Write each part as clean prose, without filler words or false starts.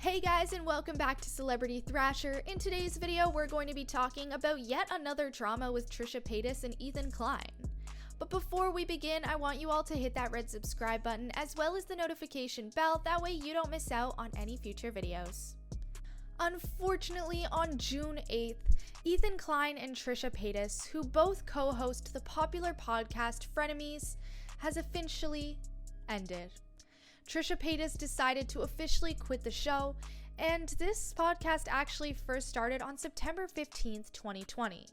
Hey guys, and welcome back to Celebrity Thrasher. In today's video, we're going to be talking about yet another drama with Trisha Paytas and Ethan Klein. But before we begin, I want you all to hit that red subscribe button as well as the notification bell, that way you don't miss out on any future videos. Unfortunately, on June 8th, Ethan Klein and Trisha Paytas, who both co-host the popular podcast Frenemies, has officially ended. Trisha Paytas decided to officially quit the show, and this podcast actually first started on September 15th, 2020.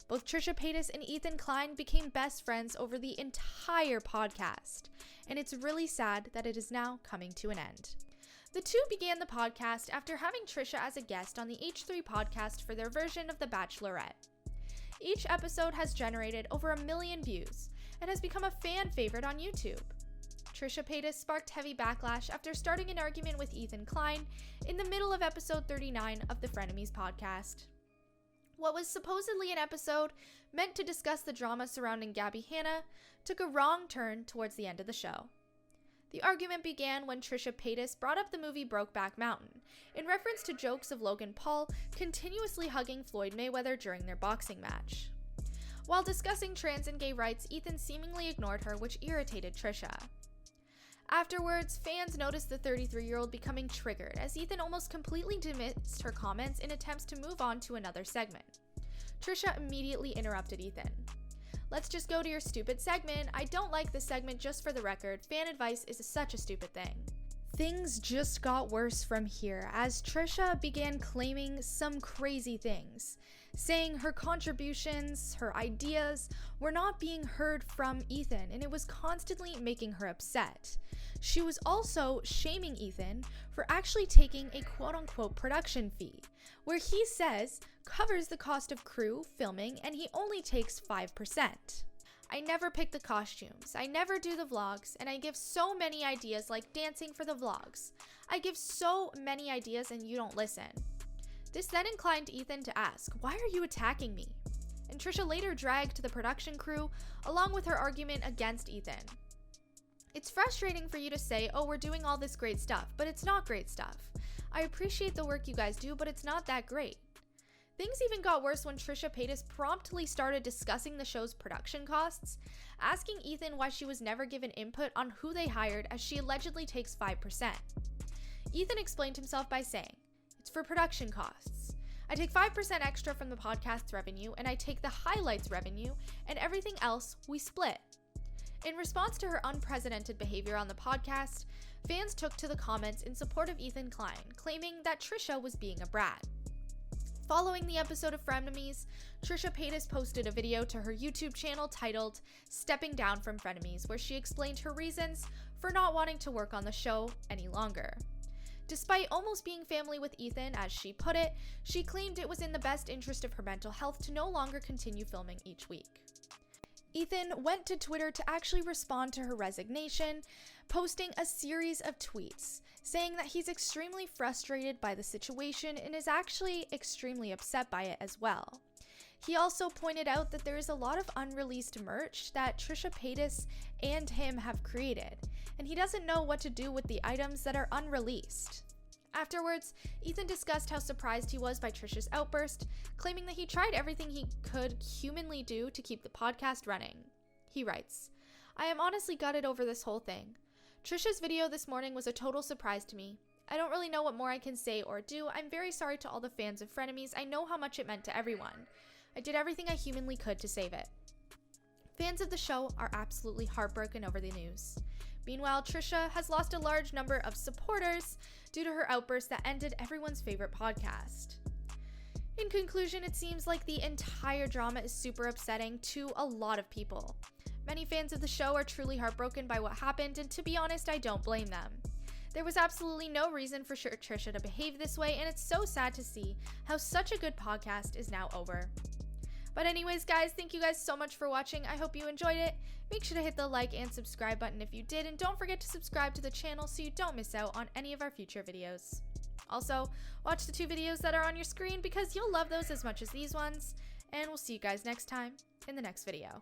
Both Trisha Paytas and Ethan Klein became best friends over the entire podcast, and it's really sad that it is now coming to an end. The two began the podcast after having Trisha as a guest on the H3 podcast for their version of The Bachelorette. Each episode has generated over 1 million views and has become a fan favorite on YouTube. Trisha Paytas sparked heavy backlash after starting an argument with Ethan Klein in the middle of episode 39 of the Frenemies podcast. What was supposedly an episode meant to discuss the drama surrounding Gabby Hanna took a wrong turn towards the end of the show. The argument began when Trisha Paytas brought up the movie Brokeback Mountain in reference to jokes of Logan Paul continuously hugging Floyd Mayweather during their boxing match. While discussing trans and gay rights, Ethan seemingly ignored her, which irritated Trisha. Afterwards, fans noticed the 33-year-old becoming triggered as Ethan almost completely dismissed her comments in attempts to move on to another segment. Trisha immediately interrupted Ethan. "Let's just go to your stupid segment. I don't like this segment, just for the record. Fan advice is such a stupid thing." Things just got worse from here as Trisha began claiming some crazy things, saying her contributions, her ideas, were not being heard from Ethan, and it was constantly making her upset. She was also shaming Ethan for actually taking a quote-unquote production fee, where he says covers the cost of crew, filming, and he only takes 5%. "I never pick the costumes, I never do the vlogs, and I give so many ideas like dancing for the vlogs. I give so many ideas and you don't listen." This then inclined Ethan to ask, "Why are you attacking me?" And Trisha later dragged the production crew along with her argument against Ethan. "It's frustrating for you to say, oh, we're doing all this great stuff, but it's not great stuff. I appreciate the work you guys do, but it's not that great." Things even got worse when Trisha Paytas promptly started discussing the show's production costs, asking Ethan why she was never given input on who they hired, as she allegedly takes 5%. Ethan explained himself by saying, "It's for production costs. I take 5% extra from the podcast's revenue, and I take the highlights revenue, and everything else we split." In response to her unprecedented behavior on the podcast, fans took to the comments in support of Ethan Klein, claiming that Trisha was being a brat. Following the episode of Frenemies, Trisha Paytas posted a video to her YouTube channel titled "Stepping Down from Frenemies," where she explained her reasons for not wanting to work on the show any longer. Despite almost being family with Ethan, as she put it, she claimed it was in the best interest of her mental health to no longer continue filming each week. Ethan went to Twitter to actually respond to her resignation, posting a series of tweets saying that he's extremely frustrated by the situation and is actually extremely upset by it as well. He also pointed out that there is a lot of unreleased merch that Trisha Paytas and him have created, and he doesn't know what to do with the items that are unreleased. Afterwards, Ethan discussed how surprised he was by Trisha's outburst, claiming that he tried everything he could humanly do to keep the podcast running. He writes, "I am honestly gutted over this whole thing. Trisha's video this morning was a total surprise to me. I don't really know what more I can say or do. I'm very sorry to all the fans of Frenemies. I know how much it meant to everyone. I did everything I humanly could to save it." Fans of the show are absolutely heartbroken over the news. Meanwhile, Trisha has lost a large number of supporters due to her outburst that ended everyone's favorite podcast. In conclusion, it seems like the entire drama is super upsetting to a lot of people. Many fans of the show are truly heartbroken by what happened, and to be honest, I don't blame them. There was absolutely no reason for Trisha to behave this way, and it's so sad to see how such a good podcast is now over. But anyways, guys, thank you guys so much for watching. I hope you enjoyed it. Make sure to hit the like and subscribe button if you did, and don't forget to subscribe to the channel so you don't miss out on any of our future videos. Also, watch the 2 videos that are on your screen because you'll love those as much as these ones, and we'll see you guys next time in the next video.